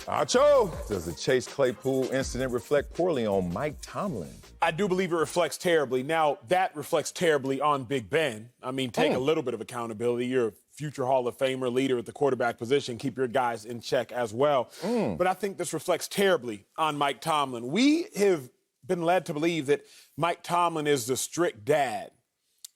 Acho, does the Chase Claypool incident reflect poorly on Mike Tomlin? I do believe it reflects terribly. Now, that reflects terribly on Big Ben. I mean, take a little bit of accountability. You're a future Hall of Famer, leader at the quarterback position. Keep your guys in check as well. But I think this reflects terribly on Mike Tomlin. We have been led to believe that Mike Tomlin is the strict dad.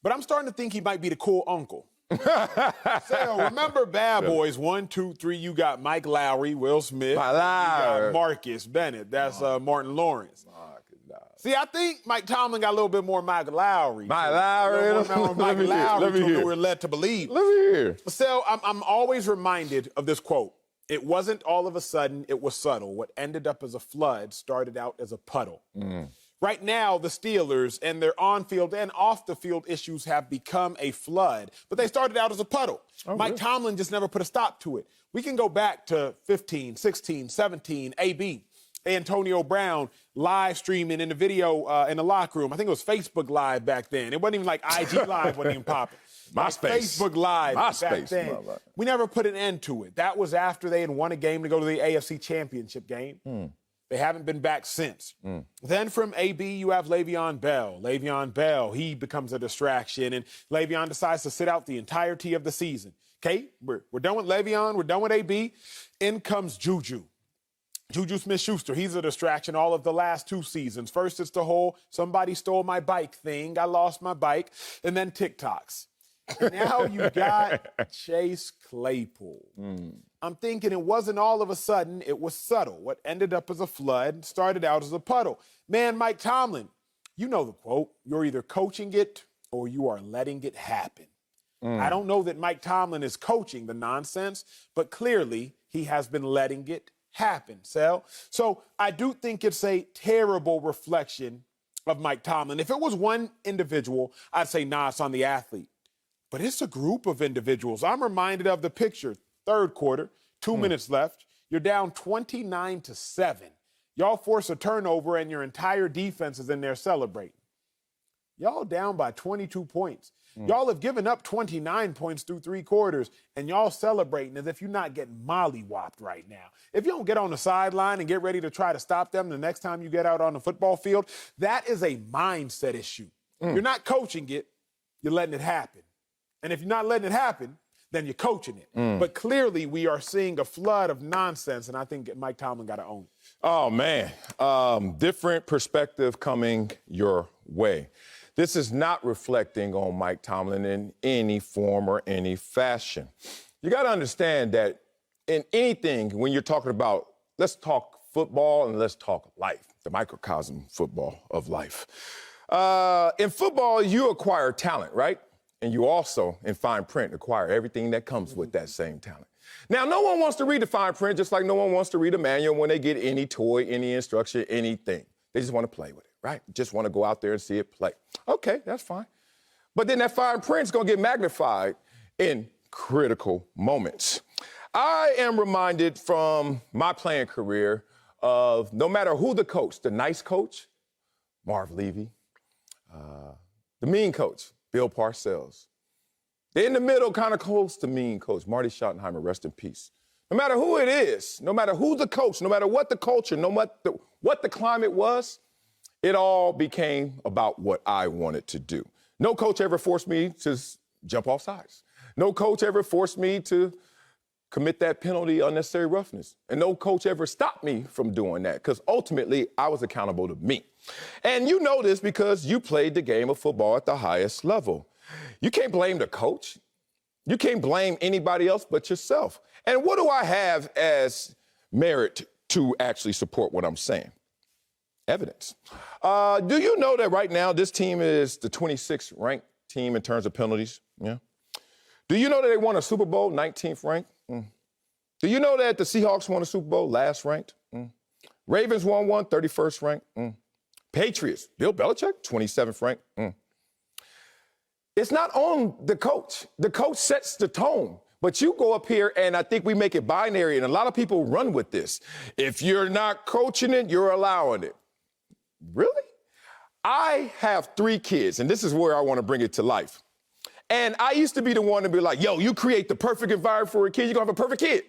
But I'm starting to think he might be the cool uncle. So remember Bad Boys 1, 2, 3. You got Mike Lowry, Will Smith. You got Marcus Bennett. That's Martin Lawrence. See, I think Mike Tomlin got a little bit more Mike Lowry. Mike Lowry. Mike Lowry, we're led to believe. Let me hear. So I'm always reminded of this quote. It wasn't all of a sudden, it was subtle. What ended up as a flood started out as a puddle. Right now, the Steelers and their on-field and off-the-field issues have become a flood, but they started out as a puddle. Mike Tomlin just never put a stop to it. We can go back to 15, 16, 17, AB. Antonio Brown live streaming in the video in the locker room. I think it was Facebook Live back then. It wasn't even like IG Live wasn't even popping. MySpace. Facebook Live back then. We never put an end to it. That was after they had won a game to go to the AFC Championship game. They haven't been back since. Then from AB, you have Le'Veon Bell. Le'Veon Bell, he becomes a distraction, and Le'Veon decides to sit out the entirety of the season. Okay, we're done with Le'Veon. We're done with AB. In comes Juju. Juju Smith-Schuster, he's a distraction all of the last 2 seasons. First, it's the whole somebody stole my bike thing. I lost my bike. And then TikToks. Now you got Chase Claypool. I'm thinking it wasn't all of a sudden, it was subtle. What ended up as a flood started out as a puddle. Man, Mike Tomlin, you know the quote, you're either coaching it or you are letting it happen. I don't know that Mike Tomlin is coaching the nonsense, but clearly he has been letting it happen, Sal. So I do think it's a terrible reflection of Mike Tomlin. If it was one individual, I'd say, nah, it's on the athlete. But it's a group of individuals. I'm reminded of the picture, third quarter, 2 minutes left. You're down 29-7. Y'all force a turnover and your entire defense is in there celebrating. Y'all down by 22 points. Y'all have given up 29 points through 3 quarters, and y'all celebrating as if you're not getting mollywopped right now. If you don't get on the sideline and get ready to try to stop them the next time you get out on the football field, that is a mindset issue. You're not coaching it, you're letting it happen. And if you're not letting it happen, then you're coaching it. But clearly we are seeing a flood of nonsense, and I think Mike Tomlin got to own it. Oh, man. Different perspective coming your way. This is not reflecting on Mike Tomlin in any form or any fashion. You got to understand that in anything, when you're talking about, let's talk football and let's talk life, the microcosm football of life. In football, you acquire talent, right? And you also, in fine print, acquire everything that comes with that same talent. Now, no one wants to read the fine print, just like no one wants to read a manual when they get any toy, any instruction, anything. They just want to play with it, right? Just want to go out there and see it play. Okay, that's fine. But then that fine print's going to get magnified in critical moments. I am reminded from my playing career of no matter who the coach, the nice coach, Marv Levy, the mean coach, Bill Parcells. They're in the middle, kind of close to mean coach, Marty Schottenheimer, rest in peace. No matter who it is, no matter who the coach, no matter what the culture, no matter what the climate was, it all became about what I wanted to do. No coach ever forced me to jump off sides. No coach ever forced me to commit that penalty, unnecessary roughness. And no coach ever stopped me from doing that, because ultimately I was accountable to me. And you know this because you played the game of football at the highest level. You can't blame the coach. You can't blame anybody else but yourself. And what do I have as merit to actually support what I'm saying? Evidence. Do you know that right now this team is the 26th ranked team in terms of penalties? Yeah. Do you know that they won a Super Bowl, 19th ranked? Do you know that the Seahawks won a Super Bowl, last ranked? Ravens won one, 31st ranked. Patriots, Bill Belichick, 27th ranked. It's not on the coach. The coach sets the tone. But you go up here, and I think we make it binary, and a lot of people run with this. If you're not coaching it, you're allowing it. Really? I have 3 kids, and this is where I want to bring it to life. And I used to be the one to be like, yo, you create the perfect environment for a kid, you're going to have a perfect kid.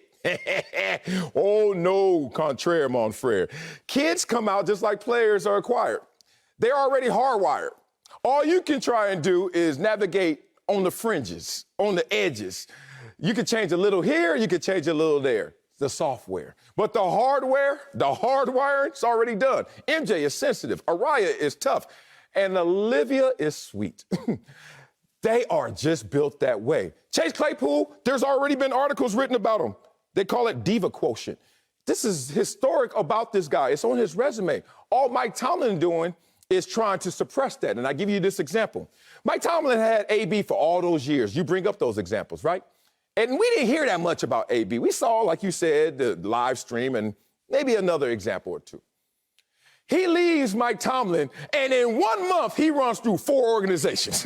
Oh, no, contraire, mon frere. Kids come out just like players are acquired. They're already hardwired. All you can try and do is navigate on the fringes, on the edges. You can change a little here, you can change a little there. The software. But the hardware, the hardwiring, it's already done. MJ is sensitive. Araya is tough. And Olivia is sweet. They are just built that way. Chase Claypool, there's already been articles written about him. They call it diva quotient. This is historic about this guy. It's on his resume. All Mike Tomlin doing is trying to suppress that. And I give you this example. Mike Tomlin had AB for all those years. You bring up those examples, right? And we didn't hear that much about AB. We saw, like you said, the live stream and maybe another example or two. He leaves Mike Tomlin, and in 1 month, he runs through 4 organizations,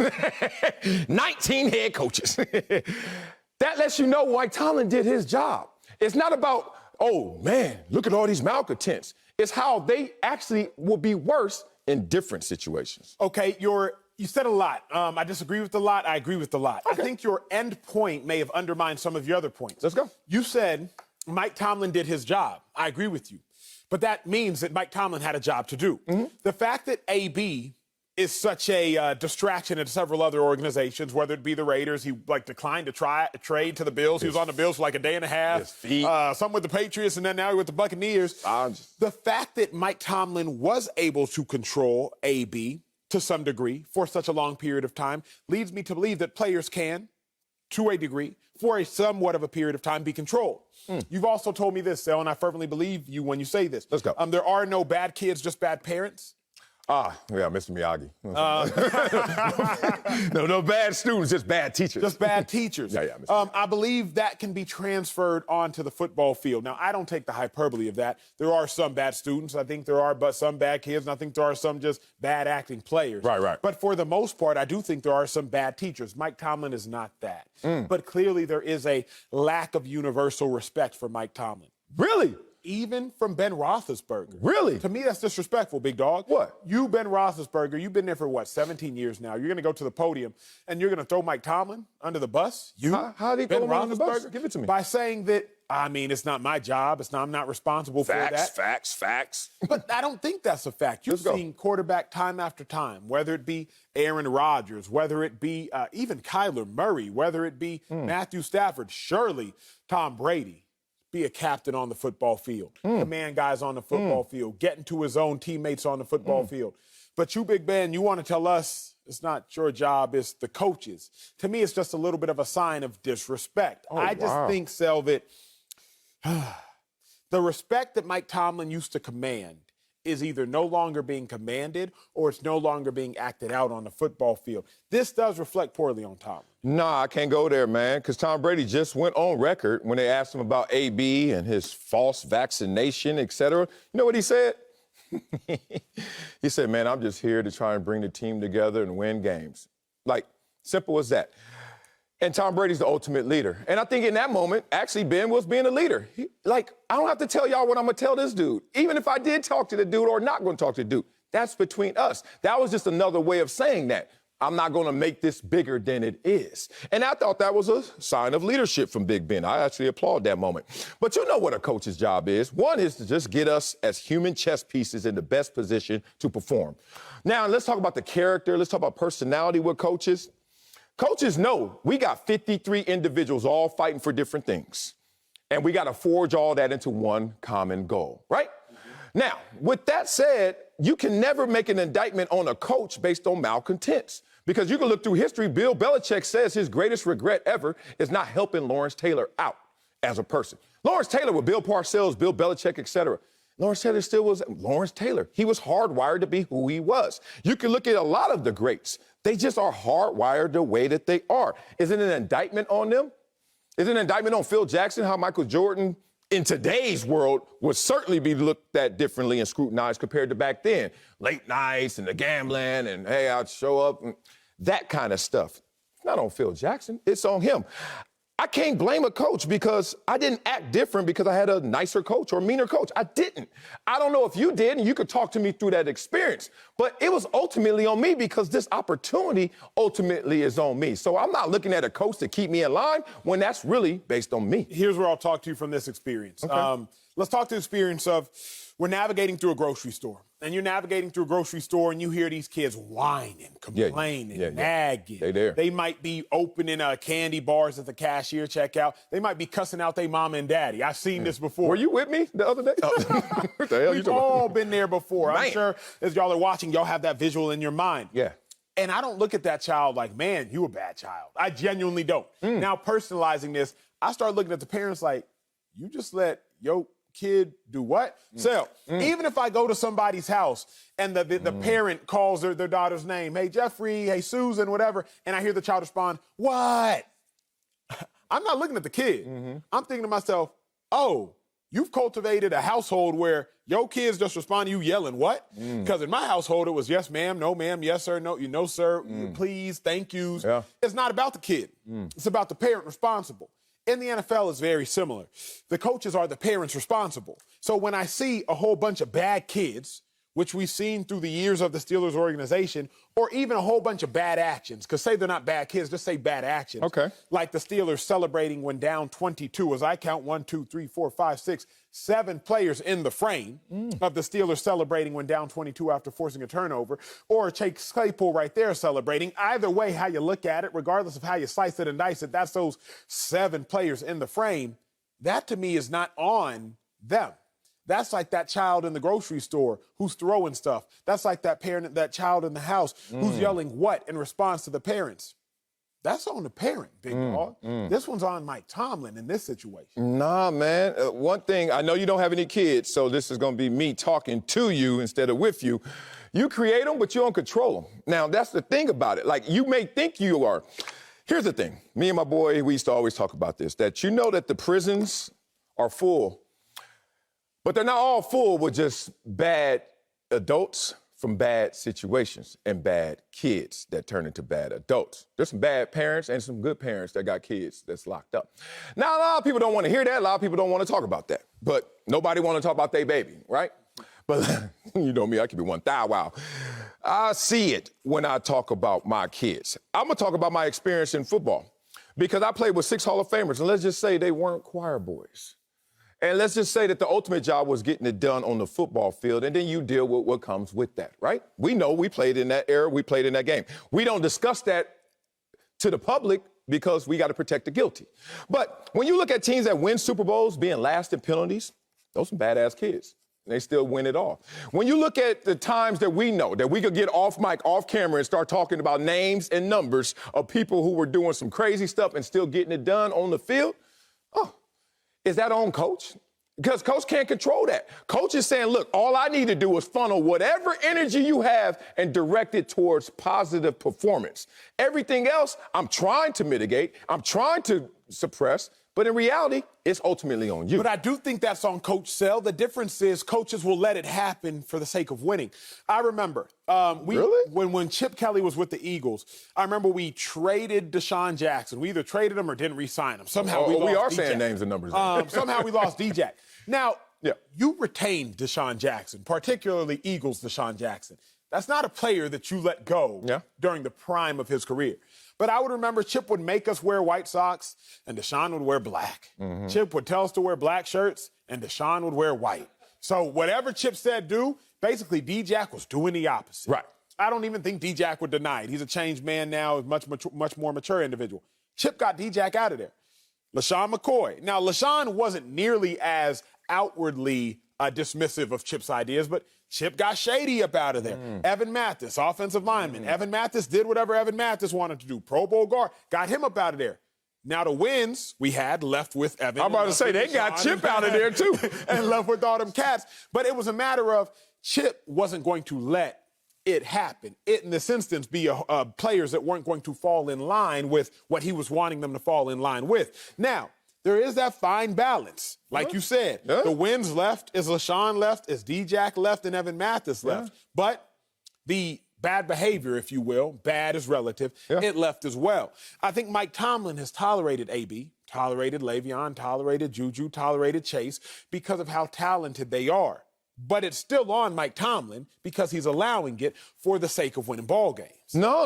19 head coaches. That lets you know Mike Tomlin did his job. It's not about, oh, man, look at all these malcontents. It's how they actually will be worse in different situations. Okay, you said a lot. I disagree with a lot. I agree with a lot. Okay. I think your end point may have undermined some of your other points. Let's go. You said Mike Tomlin did his job. I agree with you. But that means that Mike Tomlin had a job to do. Mm-hmm. The fact that AB is such a distraction in several other organizations, whether it be the Raiders, he declined to trade to the Bills. He was on the Bills for like a day and a half. Some with the Patriots, and then now with the Buccaneers. The fact that Mike Tomlin was able to control AB to some degree for such a long period of time leads me to believe that players can, to a degree, for a somewhat of a period of time, be controlled. You've also told me this, Sel, and I fervently believe you when you say this. Let's go. There are no bad kids, just bad parents. Yeah, Mr. Miyagi. No bad students, just bad teachers. Just bad teachers. Yeah, Mr. I believe that can be transferred onto the football field. Now, I don't take the hyperbole of that. There are some bad students. I think there are some bad kids, and I think there are some just bad acting players. Right. But for the most part, I do think there are some bad teachers. Mike Tomlin is not that. But clearly there is a lack of universal respect for Mike Tomlin. Really? Even from Ben Roethlisberger. Really? To me, that's disrespectful, big dog. What? You, Ben Roethlisberger, you've been there for, 17 years now. You're going to go to the podium, and you're going to throw Mike Tomlin under the bus? How did he throw him under the bus? Give it to me. By saying that, it's not my job. I'm not responsible for that. Facts. But I don't think that's a fact. You've seen quarterback time after time, whether it be Aaron Rodgers, whether it be even Kyler Murray, whether it be Matthew Stafford, surely Tom Brady. Be a captain on the football field, command guys on the football field, getting to his own teammates on the football field. But you, Big Ben, you want to tell us it's not your job, it's the coaches. To me, it's just a little bit of a sign of disrespect. I just think, Sel, that the respect that Mike Tomlin used to command is either no longer being commanded or it's no longer being acted out on the football field. This does reflect poorly on Tomlin. Nah, I can't go there, man, because Tom Brady just went on record when they asked him about AB and his false vaccination, et cetera. You know what he said? He said, man, I'm just here to try and bring the team together and win games. Like, simple as that. And Tom Brady's the ultimate leader. And I think in that moment, actually, Ben was being a leader. I don't have to tell y'all what I'm going to tell this dude. Even if I did talk to the dude or not going to talk to the dude, that's between us. That was just another way of saying that. I'm not going to make this bigger than it is. And I thought that was a sign of leadership from Big Ben. I actually applaud that moment. But you know what a coach's job is. One is to just get us as human chess pieces in the best position to perform. Now, let's talk about the character. Let's talk about personality with coaches. Coaches know we got 53 individuals all fighting for different things. And we got to forge all that into one common goal, right? Now, with that said, you can never make an indictment on a coach based on malcontents. Because you can look through history, Bill Belichick says his greatest regret ever is not helping Lawrence Taylor out as a person. Lawrence Taylor with Bill Parcells, Bill Belichick, et cetera. Lawrence Taylor still was Lawrence Taylor. He was hardwired to be who he was. You can look at a lot of the greats. They just are hardwired the way that they are. Is it an indictment on them? Is it an indictment on Phil Jackson, how Michael Jordan in today's world would certainly be looked at differently and scrutinized compared to back then? Late nights and the gambling and, hey, I'd show up, and that kind of stuff. It's not on Phil Jackson. It's on him. I can't blame a coach because I didn't act different because I had a nicer coach or meaner coach. I didn't. I don't know if you did, and you could talk to me through that experience. But it was ultimately on me because this opportunity ultimately is on me. So I'm not looking at a coach to keep me in line when that's really based on me. Here's where I'll talk to you from this experience. Okay. Let's talk to the experience of we're navigating through a grocery store. And you're navigating through a grocery store and you hear these kids whining, complaining, nagging. They there. They might be opening candy bars at the cashier checkout. They might be cussing out their mama and daddy. I've seen this before. Were you with me the other day? What the hell We've all been there before. Man. I'm sure as y'all are watching, y'all have that visual in your mind. Yeah. And I don't look at that child like, man, you a bad child. I genuinely don't. Now, personalizing this, I start looking at the parents like, you just let your kid do what? So, even if I go to somebody's house and the parent calls their daughter's name, hey, Jeffrey, hey, Susan, whatever, and I hear the child respond, what? I'm not looking at the kid. I'm thinking to myself, oh, you've cultivated a household where your kids just respond to you yelling, what? Because in my household, it was yes, ma'am, no, ma'am, yes, sir, no, no, sir, please, thank yous. Yeah. It's not about the kid. It's about the parent responsible. In the NFL, it's very similar. The coaches are the parents responsible. So when I see a whole bunch of bad kids, which we've seen through the years of the Steelers organization, or even a whole bunch of bad actions, because say they're not bad kids, just say bad actions. Okay. Like the Steelers celebrating when down 22, as I count 1, 2, 3, 4, 5, 6, 7 players in the frame of the Steelers celebrating when down 22 after forcing a turnover, or Chase Claypool right there celebrating. Either way, how you look at it, regardless of how you slice it and dice it, that's those 7 players in the frame. That to me is not on them. That's like that child in the grocery store who's throwing stuff. That's like that parent, that child in the house who's yelling what in response to the parents. That's on the parent, big dog. This one's on Mike Tomlin in this situation. Nah, man. One thing, I know you don't have any kids, so this is going to be me talking to you instead of with you. You create them, but you don't control them. Now, that's the thing about it. Like, you may think you are. Here's the thing. Me and my boy, we used to always talk about this, that you know that the prisons are full, but they're not all full with just bad adults from bad situations and bad kids that turn into bad adults. There's some bad parents and some good parents that got kids that's locked up. Now, a lot of people don't want to hear that. A lot of people don't want to talk about that. But nobody want to talk about their baby, right? But you know me, I can be one thou wow. I see it when I talk about my kids. I'm going to talk about my experience in football because I played with 6 Hall of Famers, and let's just say they weren't choir boys. And let's just say that the ultimate job was getting it done on the football field, and then you deal with what comes with that, right? We know we played in that era, we played in that game. We don't discuss that to the public because we got to protect the guilty. But when you look at teams that win Super Bowls being last in penalties, those are badass kids. They still win it all. When you look at the times that we know that we could get off mic, off camera, and start talking about names and numbers of people who were doing some crazy stuff and still getting it done on the field, is that on coach? Because coach can't control that. Coach is saying, look, all I need to do is funnel whatever energy you have and direct it towards positive performance. Everything else, I'm trying to mitigate. I'm trying to suppress. But in reality, it's ultimately on you. But I do think that's on Coach Sell. The difference is coaches will let it happen for the sake of winning. I remember when Chip Kelly was with the Eagles, I remember we traded Deshaun Jackson. We either traded him or didn't re-sign him. Somehow we are lost saying D-Jack. names and numbers. Somehow we lost D-Jack. Now, you retained Deshaun Jackson, particularly Eagles Deshaun Jackson. That's not a player that you let go during the prime of his career. But I would remember Chip would make us wear white socks, and Deshaun would wear black. Chip would tell us to wear black shirts, and Deshaun would wear white. So whatever Chip said do, basically D-Jack was doing the opposite. Right. I don't even think D-Jack would deny it. He's a changed man now, a much more mature individual. Chip got D-Jack out of there. LaShawn McCoy. Now, LaShawn wasn't nearly as outwardly dismissive of Chip's ideas, but Chip got shady up out of there. Evan Mathis, offensive lineman. Evan Mathis did whatever Evan Mathis wanted to do. Pro Bowl guard, got him up out of there. Now the wins we had left with Evan. I'm about to say, they got Chip out of there too. And left with all them cats. But it was a matter of Chip wasn't going to let it happen. It, in this instance, be players that weren't going to fall in line with what he was wanting them to fall in line with. Now, there is that fine balance. Like you said, the wins left is LaShawn left, is D-Jack left, and Evan Mathis left. But the bad behavior, if you will, bad is relative, it left as well. I think Mike Tomlin has tolerated AB, tolerated Le'Veon, tolerated Juju, tolerated Chase because of how talented they are. But it's still on Mike Tomlin because he's allowing it for the sake of winning ball games. No.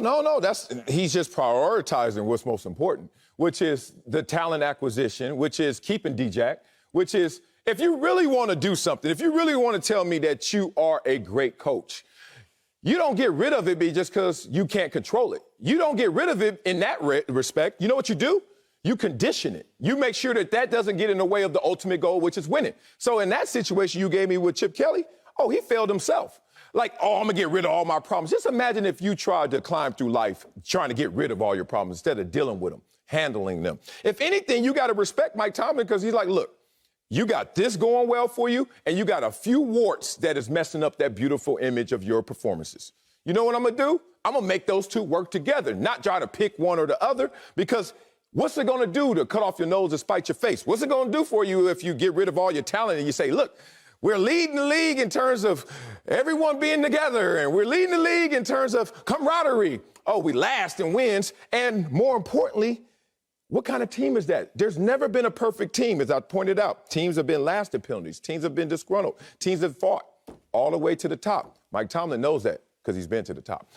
He's just prioritizing what's most important, which is the talent acquisition, which is keeping D-Jack, which is if you really want to do something, if you really want to tell me that you are a great coach, you don't get rid of it just because you can't control it. You don't get rid of it in that respect. You know what you do? You condition it. You make sure that doesn't get in the way of the ultimate goal, which is winning. So in that situation you gave me with Chip Kelly, he failed himself. Like, I'm going to get rid of all my problems. Just imagine if you tried to climb through life trying to get rid of all your problems instead of dealing with them, handling them. If anything, you got to respect Mike Tomlin because he's like, look, you got this going well for you, and you got a few warts that is messing up that beautiful image of your performances. You know what I'm going to do? I'm going to make those two work together, not try to pick one or the other, because what's it going to do to cut off your nose and spite your face? What's it going to do for you if you get rid of all your talent and you say, look, we're leading the league in terms of everyone being together, and we're leading the league in terms of camaraderie. We last in wins, and more importantly, what kind of team is that? There's never been a perfect team, as I pointed out. Teams have been last in penalties. Teams have been disgruntled. Teams have fought all the way to the top. Mike Tomlin knows that because he's been to the top.